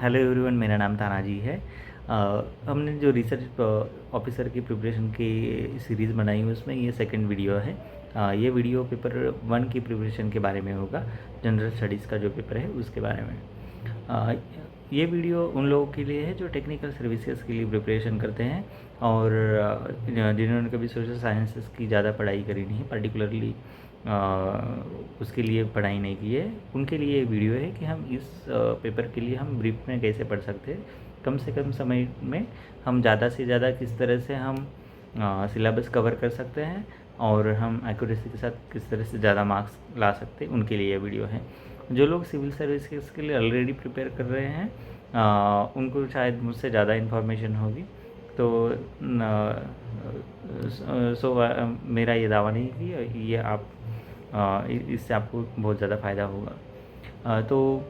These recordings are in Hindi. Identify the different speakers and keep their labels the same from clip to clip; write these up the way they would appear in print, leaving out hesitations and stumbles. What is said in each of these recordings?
Speaker 1: हेलो एवरीवन, मेरा नाम तानाजी है। हमने जो रिसर्च ऑफिसर की प्रिपरेशन की सीरीज़ बनाई है उसमें ये सेकंड वीडियो है। ये वीडियो पेपर 1 की प्रिपरेशन के बारे में होगा। जनरल स्टडीज़ का जो पेपर है उसके बारे में। अ, ये वीडियो उन लोगों के लिए है जो टेक्निकल सर्विसेज के लिए प्रिपरेशन करते हैं और जिन्होंने कभी सोशल साइंसेस की ज़्यादा पढ़ाई करी नहीं, पर्टिकुलरली उसके लिए पढ़ाई नहीं की है। उनके लिए ये वीडियो है कि हम इस पेपर के लिए हम ब्रीफ में कैसे पढ़ सकते हैं, कम से कम समय में हम ज़्यादा से ज़्यादा किस तरह से हम सिलेबस कवर कर सकते हैं और हम एक्यूरेसी के साथ किस तरह से ज़्यादा मार्क्स ला सकते हैं, उनके लिए ये वीडियो है। जो लोग सिविल सर्विसेज के लिए ऑलरेडी प्रिपेयर कर रहे हैं उनको शायद मुझसे ज़्यादा इन्फॉर्मेशन होगी, तो मेरा ये दावा नहीं कि ये आप इससे आपको बहुत ज़्यादा फ़ायदा होगा। तो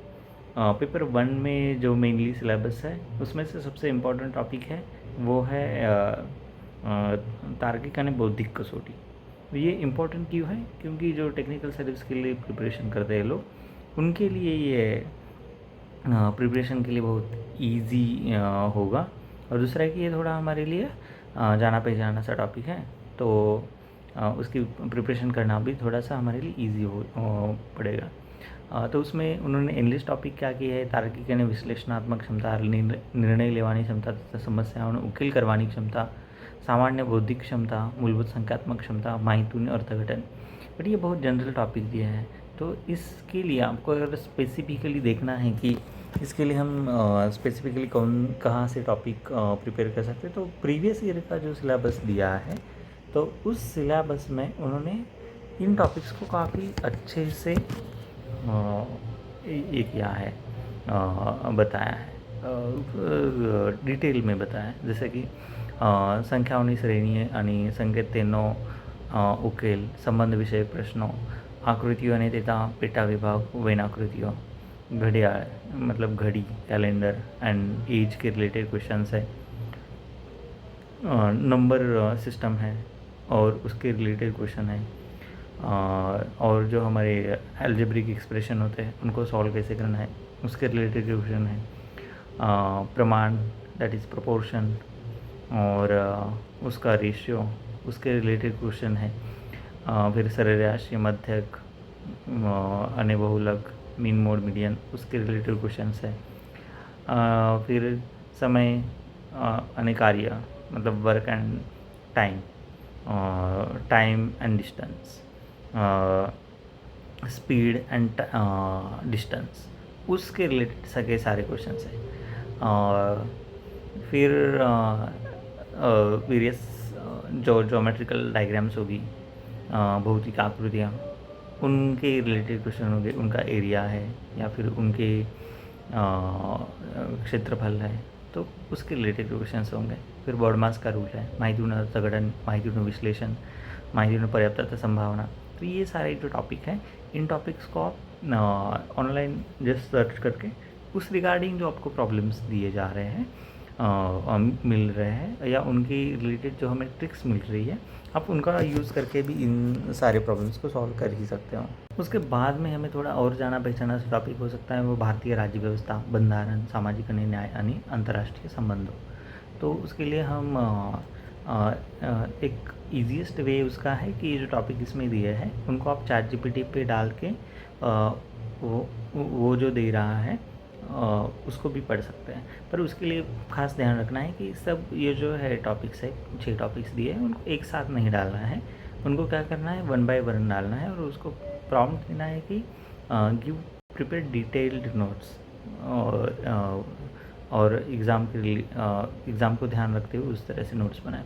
Speaker 1: पेपर 1 में जो मेनली सिलेबस है उसमें से सबसे इम्पोर्टेंट टॉपिक है वो है तार्किक यानी बौद्धिक कसौटी। ये इम्पोर्टेंट क्यों है? क्योंकि जो टेक्निकल सर्विस के लिए प्रिपरेशन करते हैं लोग, उनके लिए ये प्रिपरेशन के लिए बहुत इजी होगा। और दूसरा है कि ये थोड़ा हमारे लिए जाना पहचाना सा टॉपिक है, तो उसकी प्रिपरेशन करना भी थोड़ा सा हमारे लिए इजी हो पड़ेगा। तो उसमें उन्होंने इंग्लिश टॉपिक क्या किया है, तार्किक यानी विश्लेषणात्मक क्षमता, निर्णय लेवानी क्षमता तथा समस्याओं उकेल करवानी क्षमता, सामान्य बौद्धिक क्षमता, मूलभूत संख्यात्मक क्षमता, माहितून्य अर्थघटन। बट ये बहुत जनरल टॉपिक दिया है, तो इसके लिए आपको अगर स्पेसिफिकली देखना है कि इसके लिए हम स्पेसिफिकली कहाँ से टॉपिक प्रिपेयर कर सकते हैं, तो प्रीवियस ईयर का जो सिलेबस दिया है तो उस सिलेबस में उन्होंने इन टॉपिक्स को काफ़ी अच्छे से ये किया है, बताया है, डिटेल में बताया है। जैसे कि संख्याओनी श्रेणी आणि संकेतेनो उकेल, संबंध विषय प्रश्नों, आकृतियों ने तेता पेटा विभाग वेनाकृतियों, घड़ियाल मतलब घड़ी, कैलेंडर एंड एज के रिलेटेड क्वेश्चंस है, नंबर सिस्टम है और उसके रिलेटेड क्वेश्चन है, और जो हमारे एल्जेब्रिक एक्सप्रेशन होते हैं उनको सॉल्व कैसे करना है उसके रिलेटेड क्वेश्चन है, प्रमाण दैट इज़ प्रोपोर्शन और उसका रेशियो उसके रिलेटेड क्वेश्चन है, फिर सरेराश मध्यक अन्य बहुलक, मीन मोड मीडियन उसके रिलेटेड क्वेश्चंस है, फिर समय अन्य कार्य मतलब work and time, time and distance, speed and distance उसके रिलेटेड सके सारे क्वेश्चंस हैं। फिर वेरियस जो ज्योमेट्रिकल डायग्राम्स होगी, भौतिक आकृतियाँ, उनके रिलेटेड क्वेश्चन होंगे, उनका एरिया है या फिर उनके क्षेत्रफल है तो उसके रिलेटेड क्वेश्चन होंगे। फिर बॉडमास का रूल है, माहितीपूर्ण अर्थघटन, माहितीपूर्ण विश्लेषण, माहितीपूर्ण पर्याप्तता संभावना। तो ये सारे जो टॉपिक हैं, इन टॉपिक्स को आप ऑनलाइन जस्ट सर्च करके उस रिगार्डिंग जो आपको प्रॉब्लम्स दिए जा रहे हैं मिल रहे हैं या उनकी रिलेटेड जो हमें ट्रिक्स मिल रही है, आप उनका यूज़ करके भी इन सारे प्रॉब्लम्स को सॉल्व कर ही सकते हो। उसके बाद में हमें थोड़ा और जाना पहचाना सा टॉपिक हो सकता है वो भारतीय राज्य व्यवस्था, बंधारण, सामाजिक न्याय यानी अंतर्राष्ट्रीय संबंधों। तो उसके लिए हम एक ईजीएस्ट वे उसका है कि ये जो टॉपिक इसमें दिए हैं उनको आप ChatGPT पे डाल के वो जो दे रहा है उसको भी पढ़ सकते हैं। पर उसके लिए खास ध्यान रखना है कि सब ये जो है टॉपिक्स है, 6 टॉपिक्स दिए हैं, उनको एक साथ नहीं डालना है। उनको क्या करना है, 1 बाय 1 डालना है और उसको प्रॉम्प्ट देना है कि गिव प्रिपेयर डिटेल्ड नोट्स और एग्ज़ाम के लिए एग्ज़ाम को ध्यान रखते हुए उस तरह से नोट्स बनाएं।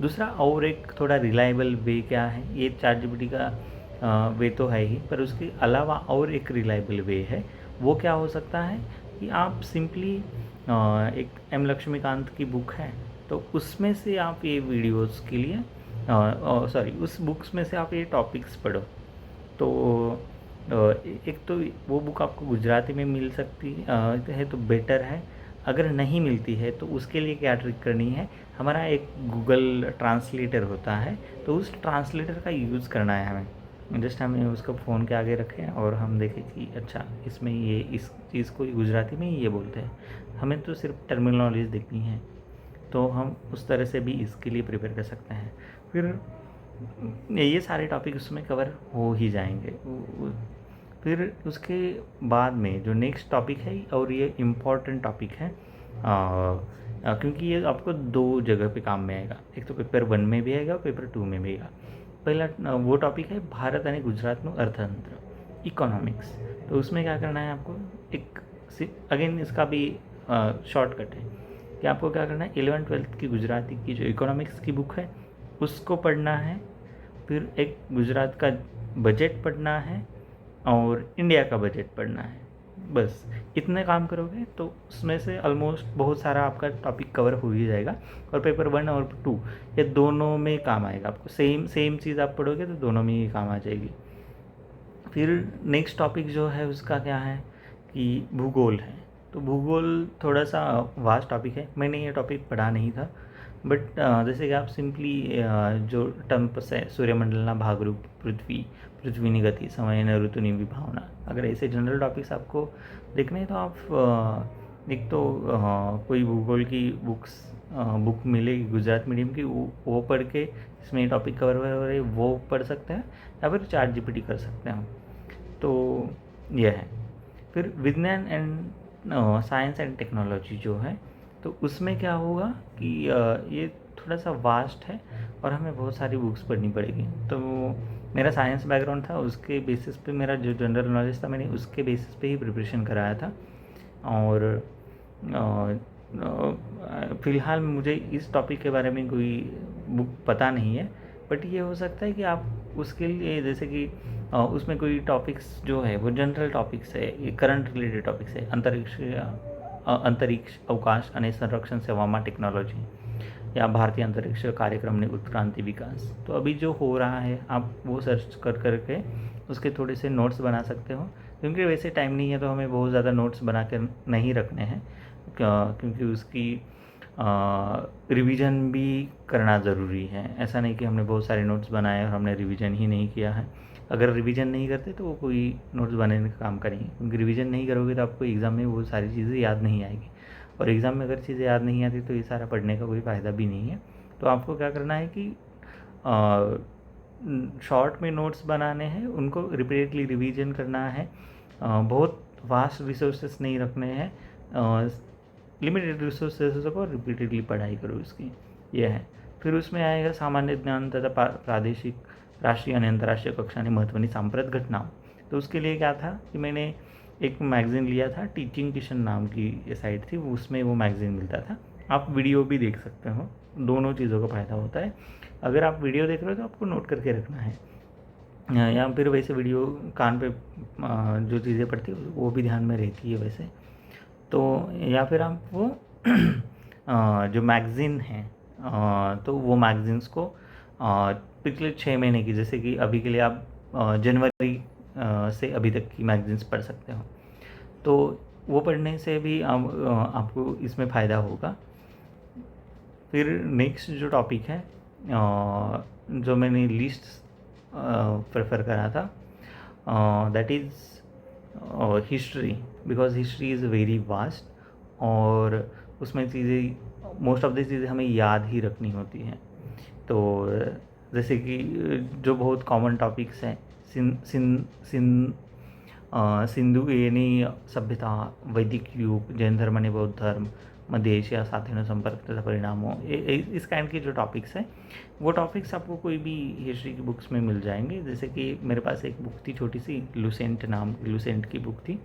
Speaker 1: दूसरा और एक थोड़ा रिलायबल वे क्या है, ये ChatGPT का वे तो है ही, पर उसके अलावा और एक रिलायबल वे है। वो क्या हो सकता है कि आप सिंपली एक एम लक्ष्मीकांत की बुक है तो उसमें से आप ये वीडियोस के लिए उस बुक्स में से आप ये टॉपिक्स पढ़ो। तो एक तो वो बुक आपको गुजराती में मिल सकती है तो बेटर है। अगर नहीं मिलती है तो उसके लिए क्या ट्रिक करनी है, हमारा एक गूगल ट्रांसलेटर होता है तो उस ट्रांसलेटर का यूज़ करना है हमें। जस्ट हमें उसको फ़ोन के आगे रखें और हम देखें कि अच्छा इसमें ये इस चीज़ को गुजराती में ये बोलते हैं, हमें तो सिर्फ टर्मिनोलॉजीज देखनी है, तो हम उस तरह से भी इसके लिए प्रिपेयर कर सकते हैं। फिर ये सारे टॉपिक उसमें कवर हो ही जाएंगे। फिर उसके बाद में जो नेक्स्ट टॉपिक है, और ये इम्पॉर्टेंट टॉपिक है क्योंकि ये आपको 2 जगह पे काम में आएगा, एक तो पेपर 1 में भी आएगा और पेपर 2 में भी आएगा। पहला वो टॉपिक है भारत અને ગુજરાતનું અર્થતંત્ર, इकोनॉमिक्स। तो उसमें क्या करना है आपको, एक अगेन इसका भी शॉर्टकट है कि आपको क्या करना है, 11th-12th की गुजराती की जो इकोनॉमिक्स की बुक है उसको पढ़ना है, फिर एक गुजरात का बजट पढ़ना है और इंडिया का बजट पढ़ना है। बस इतने काम करोगे तो उसमें से ऑलमोस्ट बहुत सारा आपका टॉपिक कवर हो ही जाएगा, और पेपर 1 और 2 ये दोनों में काम आएगा आपको। सेम चीज़ आप पढ़ोगे तो दोनों में ही काम आ जाएगी। फिर नेक्स्ट टॉपिक जो है उसका क्या है कि भूगोल है। तो भूगोल थोड़ा सा वास्ट टॉपिक है, मैंने ये टॉपिक पढ़ा नहीं था, बट जैसे कि आप सिंपली जो टर्म्स है, सूर्यमंडलना भागरूप, पृथ्वीनी गति, समय न ऋतुनी विभावना, अगर ऐसे जनरल टॉपिक्स आपको देखने हैं तो आप एक तो कोई भूगोल की बुक मिलेगी गुजरात मीडियम की, वो पढ़ के इसमें टॉपिक कवर हो रहे वो पढ़ सकते हैं, या फिर ChatGPT कर सकते हैं। तो यह है। फिर विज्ञान एंड साइंस एंड टेक्नोलॉजी जो है, तो उसमें क्या होगा कि ये थोड़ा सा वास्ट है और हमें बहुत सारी बुक्स पढ़नी पड़ेगी। तो मेरा साइंस बैकग्राउंड था, उसके बेसिस पे मेरा जो जनरल नॉलेज था मैंने उसके बेसिस पे ही प्रिपरेशन कराया था। और फ़िलहाल मुझे इस टॉपिक के बारे में कोई बुक पता नहीं है, बट ये हो सकता है कि आप उसके लिए जैसे कि उसमें कोई टॉपिक्स जो है वो जनरल टॉपिक्स है, ये करंट रिलेटेड टॉपिक्स है, अंतरिक्ष अवकाश અને संरक्षण सेवाમાં टेक्नोलॉजी, या भारतीय अंतरिक्ष कार्यक्रम ने उत्क्रांति विकास। तो अभी जो हो रहा है आप वो सर्च कर करके उसके थोड़े से नोट्स बना सकते हो, क्योंकि वैसे टाइम नहीं है तो हमें बहुत ज़्यादा नोट्स बना कर नहीं रखने हैं, क्योंकि उसकी रिवीजन भी करना ज़रूरी है। ऐसा नहीं कि हमने बहुत सारे नोट्स बनाए और हमने रिवीजन ही नहीं किया है। अगर रिवीजन नहीं करते तो वो कोई नोट्स बनाने का काम करेंगे, क्योंकि रिवीजन नहीं करोगे तो आपको एग्ज़ाम में वो सारी चीज़ें याद नहीं आएगी, और एग्ज़ाम में अगर चीज़ें याद नहीं आती तो ये सारा पढ़ने का कोई फ़ायदा भी नहीं है। तो आपको क्या करना है कि शॉर्ट में नोट्स बनाने हैं, उनको रिपीटेडली रिवीजन करना है, बहुत वास्ट रिसोर्सेस नहीं रखने हैं, लिमिटेड रिसोर्सेस को रिपीटेडली पढ़ाई करो इसकी, यह है। फिर उसमें आएगा सामान्य ज्ञान तथा प्रादेशिक, राष्ट्रीय और अंतर्राष्ट्रीय कक्षा ने महत्वनी सांप्रत घटनाओं। तो उसके लिए क्या था कि मैंने एक मैगज़ीन लिया था, टीचिंग किशन नाम की साइट थी, उसमें वो मैगज़ीन मिलता था। आप वीडियो भी देख सकते हो, दोनों चीज़ों का फ़ायदा होता है। अगर आप वीडियो देख रहे हो तो आपको नोट करके रखना है, या फिर वैसे वीडियो कान पे जो चीज़ें पढ़ती है वो भी ध्यान में रहती है वैसे। तो या फिर आप वो जो मैगज़ीन है, तो वो मैगज़ीन्स को पिछले 6 महीने की, जैसे कि अभी के लिए आप जनवरी से अभी तक की मैगज़ीन्स पढ़ सकते हो, तो वो पढ़ने से भी आपको इसमें फ़ायदा होगा। फिर नेक्स्ट जो टॉपिक है जो मैंने लिस्ट प्रेफर करा था, that is history, because history is very vast, और उसमें चीज़ें मोस्ट ऑफ द चीज़ें हमें याद ही रखनी होती हैं। तो जैसे कि जो बहुत कॉमन टॉपिक्स हैं, सिंधु एनी सभ्यता, वैदिक युग, जैन धर्म અને बौद्ध धर्म, मध्य एशिया સાથેનો संपर्क तथा परिणामों, इस काइंड के जो टॉपिक्स हैं वो टॉपिक्स आपको कोई भी हिस्ट्री की बुक्स में मिल जाएंगे। जैसे कि मेरे पास एक बुक थी छोटी सी, लुसेंट की बुक थी,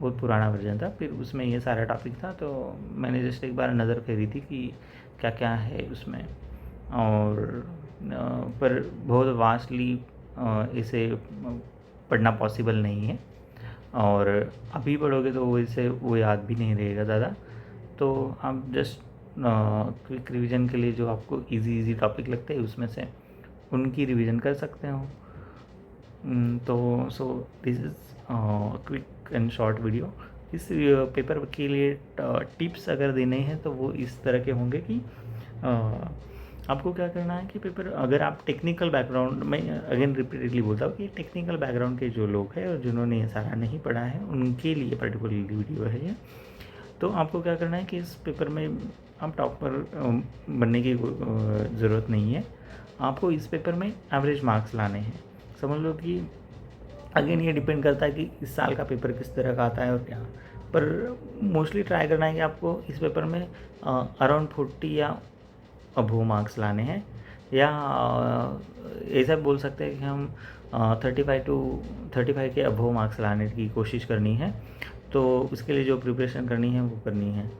Speaker 1: बहुत पुराना वर्जन था, फिर उसमें ये सारा टॉपिक था। तो मैंने जस्ट एक बार नज़र फेरी थी कि क्या क्या है उसमें, और पर बहुत वास्टली इसे पढ़ना पॉसिबल नहीं है, और अभी पढ़ोगे तो वैसे वो याद भी नहीं रहेगा ज़्यादा। तो आप जस्ट क्विक रिवीजन के लिए जो आपको इजी टॉपिक लगते हैं उसमें से उनकी रिवीजन कर सकते हो। तो so this is quick and short video. इस पेपर के लिए टिप्स अगर देने हैं तो वो इस तरह के होंगे कि आपको क्या करना है कि पेपर, अगर आप टेक्निकल बैकग्राउंड, मैं अगेन रिपीटेडली बोलता हूँ कि टेक्निकल बैकग्राउंड के जो लोग हैं और जिन्होंने ये सारा नहीं पढ़ा है उनके लिए पर्टिकुलरली वीडियो है ये। तो आपको क्या करना है कि इस पेपर में आप टॉपर बनने की ज़रूरत नहीं है। आपको इस पेपर में एवरेज मार्क्स लाने हैं। समझ लो कि अगेन ये डिपेंड करता है कि इस साल का पेपर किस तरह का आता है और क्या, पर मोस्टली ट्राई करना है कि आपको इस पेपर में अराउंड 40 या अबव मार्क्स लाने हैं, या ऐसा बोल सकते हैं कि हम 35 के अबव मार्क्स लाने की कोशिश करनी है। तो उसके लिए जो प्रिपरेशन करनी है वो करनी है।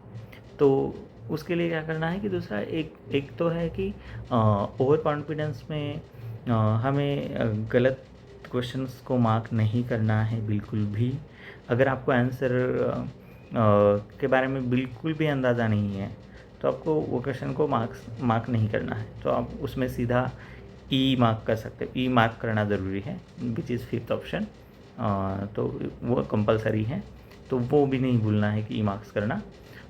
Speaker 1: तो उसके लिए क्या करना है कि दूसरा एक तो है कि ओवर कॉन्फिडेंस में हमें गलत क्वेश्चंस को मार्क नहीं करना है बिल्कुल भी। अगर आपको आंसर के बारे में बिल्कुल भी अंदाज़ा नहीं है तो आपको वो क्वेश्चन को मार्क नहीं करना है। तो आप उसमें सीधा ई मार्क कर सकते हो। ई मार्क करना ज़रूरी है, विच इज़ 5th ऑप्शन। तो वो कंपलसरी है, तो वो भी नहीं भूलना है कि ई मार्क्स करना।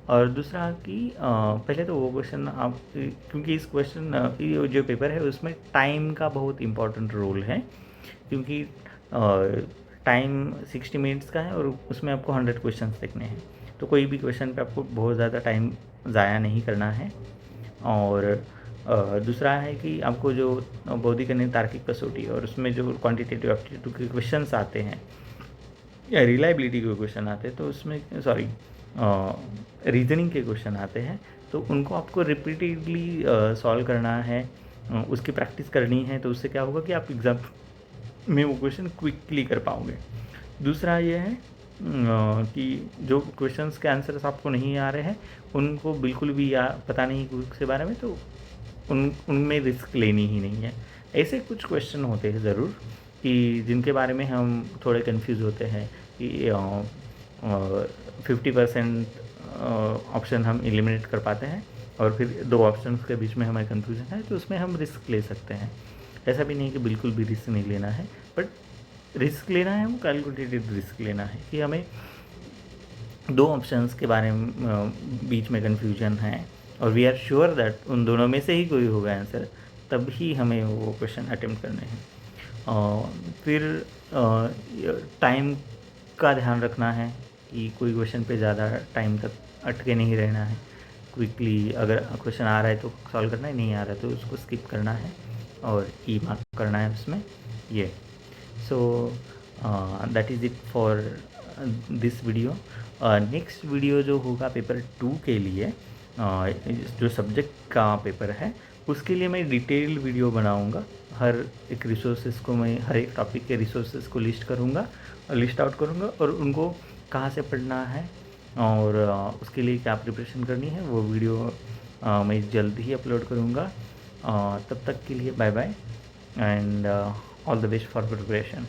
Speaker 1: और दूसरा कि पहले तो वो क्वेश्चन आप, क्योंकि इस क्वेश्चन ये जो पेपर है उसमें टाइम का बहुत इम्पोर्टेंट रोल है, क्योंकि टाइम 60 मिनट्स का है और उसमें आपको 100 क्वेश्चंस देखने हैं। तो कोई भी क्वेश्चन पे आपको बहुत ज़्यादा टाइम ज़ाया नहीं करना है। और दूसरा है कि आपको जो बौद्धिक गणित, तार्किक कसौटी और उसमें जो क्वांटिटेटिव एप्टीट्यूड के क्वेश्चंस आते हैं या रिलायबिलिटी के क्वेश्चन आते हैं, तो उसमें रीजनिंग के क्वेश्चन आते हैं, तो उनको आपको रिपीटेडली सॉल्व करना है, उसकी प्रैक्टिस करनी है। तो उससे क्या होगा कि आप एग्ज़ाम में वो क्वेश्चन क्विकली कर पाओगे। दूसरा ये है कि जो क्वेश्चंस के आंसर्स आपको नहीं आ रहे हैं उनको बिल्कुल भी पता नहीं उसके बारे में, तो उनमें रिस्क लेनी ही नहीं है। ऐसे कुछ क्वेश्चन होते हैं ज़रूर कि जिनके बारे में हम थोड़े कंफ्यूज होते हैं कि 50% ऑप्शन हम एलिमिनेट कर पाते हैं और फिर 2 ऑप्शन के बीच में हमें कन्फ्यूजन है, तो उसमें हम रिस्क ले सकते हैं। ऐसा भी नहीं कि बिल्कुल भी रिस्क नहीं लेना है, बट रिस्क लेना है, वो कैलकुलेटेड रिस्क लेना है कि हमें 2 ऑप्शंस के बारे में बीच में कन्फ्यूजन है और वी आर श्योर दैट उन दोनों में से ही कोई होगा आंसर, तब ही हमें वो क्वेश्चन अटेम्प्ट करने हैं। फिर टाइम का ध्यान रखना है कि कोई क्वेश्चन पे ज़्यादा टाइम तक अटके नहीं रहना है। क्विकली अगर क्वेश्चन आ रहा है तो सॉल्व करना है, नहीं आ रहा है तो उसको स्किप करना है और ई मार्क करना है उसमें ये। So that is it for this video. Next video जो होगा पेपर 2 के लिए, जो सब्जेक्ट का पेपर है उसके लिए मैं डिटेल्ड वीडियो बनाऊंगा। हर एक रिसोर्सेज को मैं, हर एक टॉपिक के रिसोर्सेज को लिस्ट आउट करूंगा और उनको कहाँ से पढ़ना है और उसके लिए क्या प्रिपरेशन करनी है, वो वीडियो मैं जल्द ही अपलोड करूंगा। तब तक के लिए bye bye and all the best for preparation.